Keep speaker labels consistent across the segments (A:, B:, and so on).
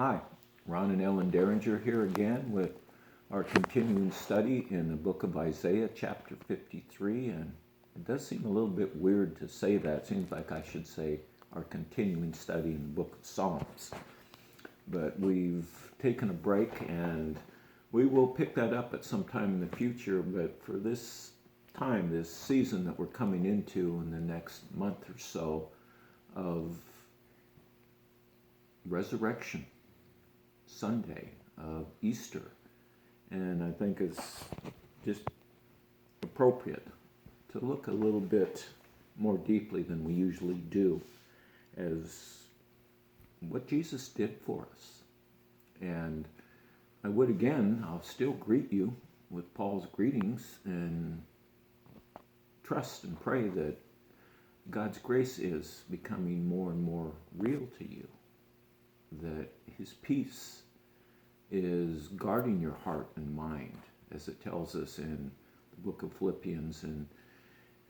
A: Hi, Ron and Ellen Dearinger here again with our continuing study in the book of Isaiah, chapter 53. And it does seem a little bit weird to say that. It seems like I should say our continuing study in the book of Psalms. But we've taken a break and we will pick that up at some time in the future. But for this time, this season that we're coming into in the next month or so of Resurrection Sunday of Easter, and I think it's just appropriate to look a little bit more deeply than we usually do as what Jesus did for us. And I would again, I'll still greet you with Paul's greetings and trust and pray that God's grace is becoming more and more real to you, that his peace is guarding your heart and mind, as it tells us in the book of Philippians. And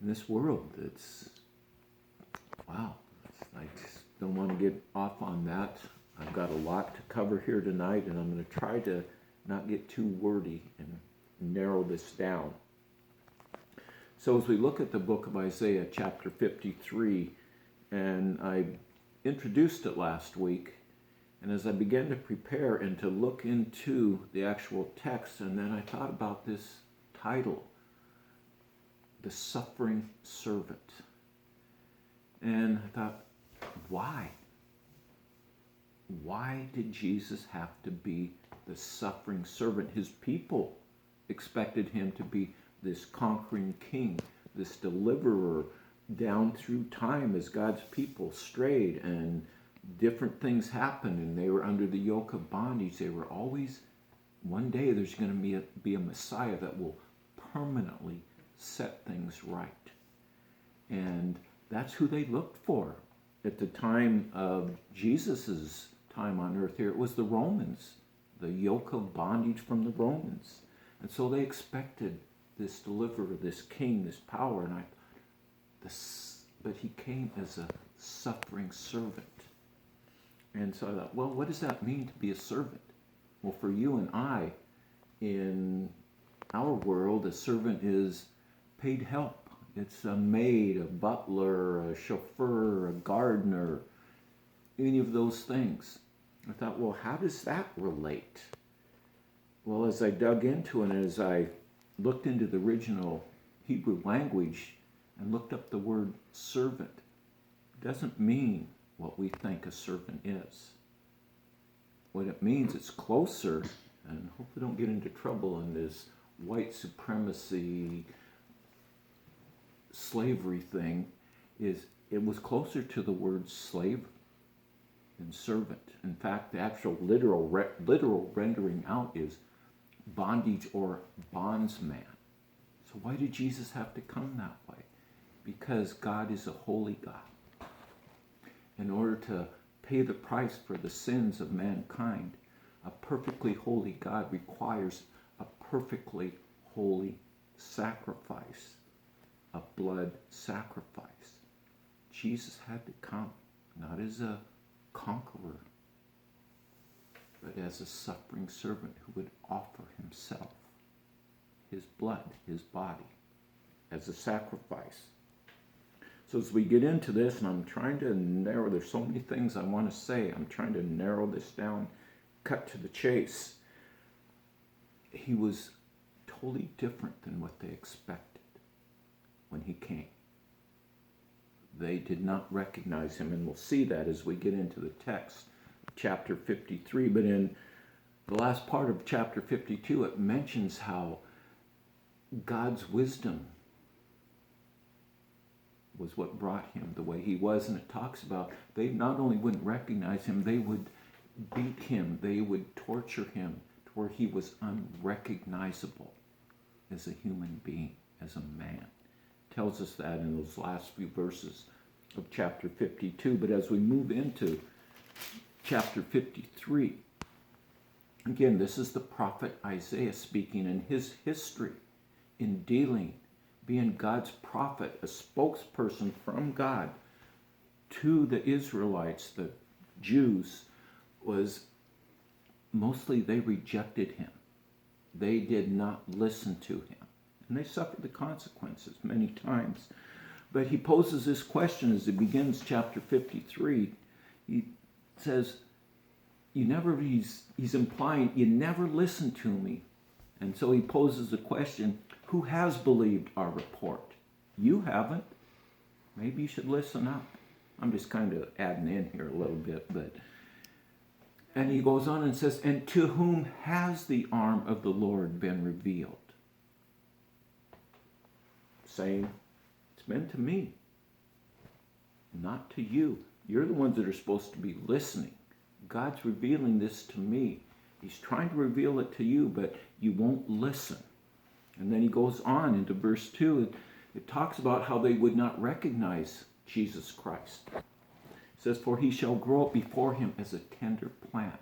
A: in this world, wow, I just don't want to get off on that. I've got a lot to cover here tonight, and I'm going to try to not get too wordy and narrow this down. So as we look at the book of Isaiah, chapter 53, and I introduced it last week, and as I began to prepare and to look into the actual text, and then I thought about this title, The Suffering Servant. And I thought, why? Why did Jesus have to be the suffering servant? His people expected him to be this conquering king, this deliverer down through time as God's people strayed and different things happened and they were under the yoke of bondage. They were always, one day there's going to be a Messiah that will permanently set things right. And that's who they looked for. At the time of Jesus's time on earth here, it was the Romans, the yoke of bondage from the Romans. And so they expected this deliverer, this king, this power. And but he came as a suffering servant. And so I thought, well, what does that mean to be a servant? Well, for you and I, in our world, a servant is paid help. It's a maid, a butler, a chauffeur, a gardener, any of those things. I thought, well, how does that relate? Well, as I dug into it, and as I looked into the original Hebrew language and looked up the word servant, it doesn't mean what we think a servant is. What it means, it's closer, and hopefully don't get into trouble in this white supremacy slavery thing, is it was closer to the word slave than servant. In fact, the actual literal rendering out is bondage or bondsman. So why did Jesus have to come that way? Because God is a holy God. In order to pay the price for the sins of mankind, a perfectly holy God requires a perfectly holy sacrifice, a blood sacrifice. Jesus had to come, not as a conqueror, but as a suffering servant who would offer himself, his blood, his body, as a sacrifice. So as we get into this, and I'm trying to narrow, there's so many things I want to say. I'm trying to narrow this down, cut to the chase. He was totally different than what they expected when he came. They did not recognize him, and we'll see that as we get into the text, chapter 53. But in the last part of chapter 52, it mentions how God's wisdom was what brought him the way he was. And it talks about they not only wouldn't recognize him, they would beat him, they would torture him to where he was unrecognizable as a human being, as a man. It tells us that in those last few verses of chapter 52. But as we move into chapter 53, again, this is the prophet Isaiah speaking in his history in dealing, being God's prophet, a spokesperson from God to the Israelites, the Jews, was mostly they rejected him. They did not listen to him. And they suffered the consequences many times. But he poses this question as he begins chapter 53. He says, he's implying, you never listened to me. And so he poses the question, who has believed our report? You haven't. Maybe you should listen up. I'm just kind of adding in here a little bit, and he goes on and says, and to whom has the arm of the Lord been revealed? Saying, it's been to me, not to you. You're the ones that are supposed to be listening. God's revealing this to me. He's trying to reveal it to you, but you won't listen. And then he goes on into verse 2. It talks about how they would not recognize Jesus Christ. It says, for he shall grow up before him as a tender plant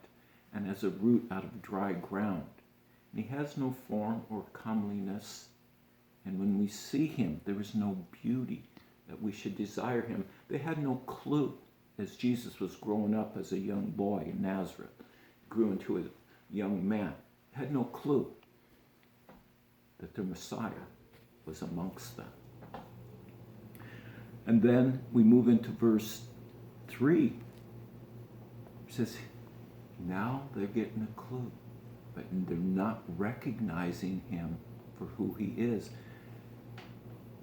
A: and as a root out of dry ground. And he has no form or comeliness. And when we see him, there is no beauty that we should desire him. They had no clue as Jesus was growing up as a young boy in Nazareth, grew into a young man, had no clue that the Messiah was amongst them. And then we move into verse 3. It says, now they're getting a clue, but they're not recognizing him for who he is.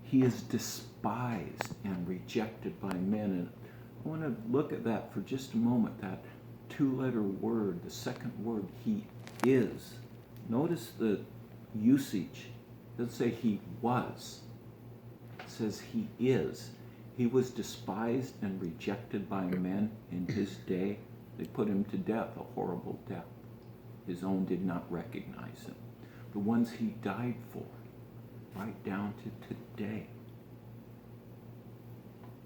A: He is despised and rejected by men. And I want to look at that for just a moment, that two-letter word, the second word, he is. Notice the usage. It doesn't say he was. It says he is. He was despised and rejected by men in his day. They put him to death, a horrible death. His own did not recognize him. The ones he died for, right down to today,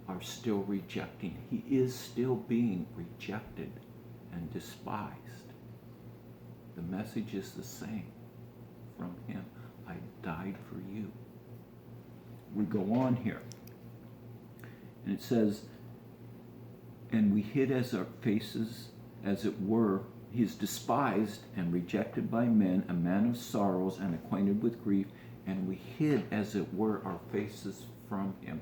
A: are still rejecting. He is still being rejected and despised. The message is the same from him. I died for you. We go on here. And it says, and we hid as our faces, as it were. He is despised and rejected by men, a man of sorrows and acquainted with grief, and we hid, as it were, our faces from him.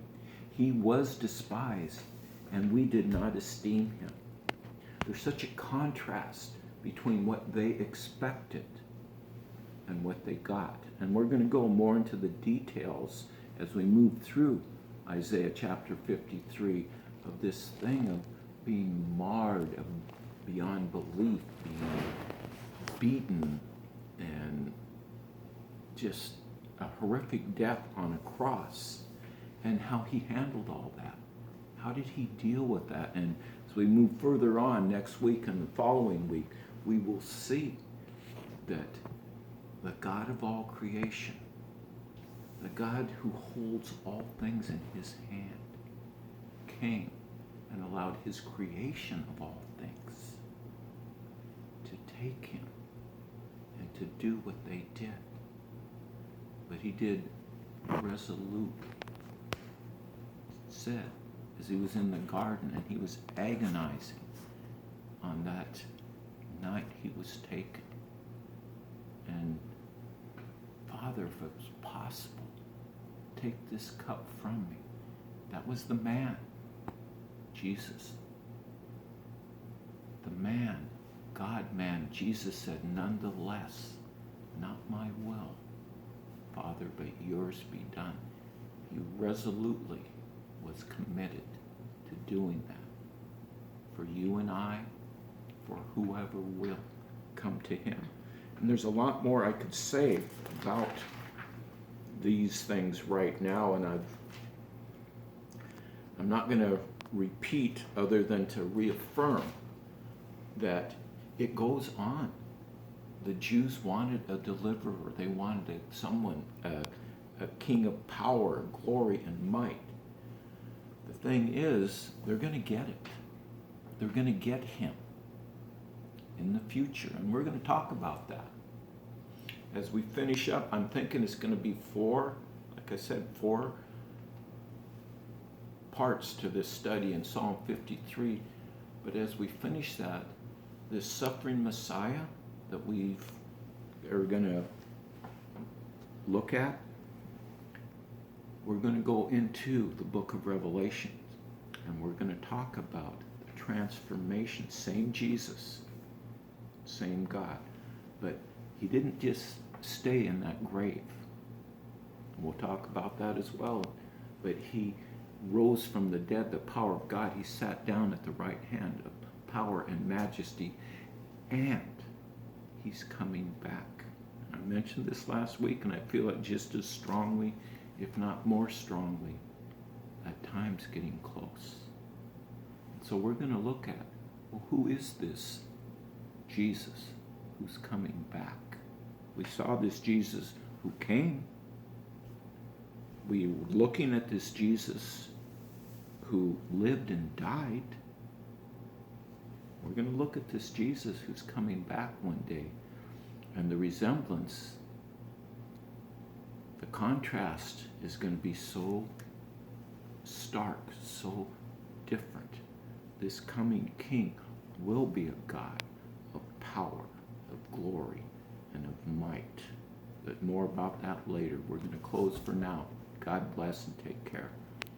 A: He was despised, and we did not esteem him. There's such a contrast between what they expected and what they got. And we're going to go more into the details as we move through Isaiah chapter 53 of this thing of being marred beyond belief, being beaten, and just a horrific death on a cross, and how he handled all that. How did he deal with that? And as we move further on next week and the following week, we will see that the God of all creation, the God who holds all things in his hand, came and allowed his creation of all things to take him and to do what they did. But he did resolute, said, as he was in the garden and he was agonizing on that night he was taken. And Father, if it was possible, take this cup from me. That was the man, Jesus. The man, God-man, Jesus said, nonetheless, not my will, Father, but yours be done. He resolutely was committed to doing that for you and I, for whoever will come to him. And there's a lot more I could say about these things right now, and I'm not going to repeat other than to reaffirm that it goes on. The Jews wanted a deliverer. They wanted someone, a king of power, glory, and might. The thing is, they're going to get it. They're going to get him in the future, and we're going to talk about that. As we finish up, I'm thinking it's going to be four parts to this study in Psalm 53. But as we finish that, this suffering Messiah, that we are going to look at, we're going to go into the book of Revelation, and we're going to talk about the transformation. Same Jesus, same God, but he didn't just stay in that grave. We'll talk about that as well. But he rose from the dead, the power of God. He sat down at the right hand of power and majesty, and he's coming back. I mentioned this last week, and I feel it just as strongly, if not more strongly, that time's getting close. So we're going to look at, well, who is this Jesus who's coming back? We saw this Jesus who came. We were looking at this Jesus who lived and died. We're going to look at this Jesus who's coming back one day. And the resemblance, the contrast is going to be so stark, so different. This coming king will be a God of power, of glory, and of might. But more about that later. We're going to close for now. God bless and take care.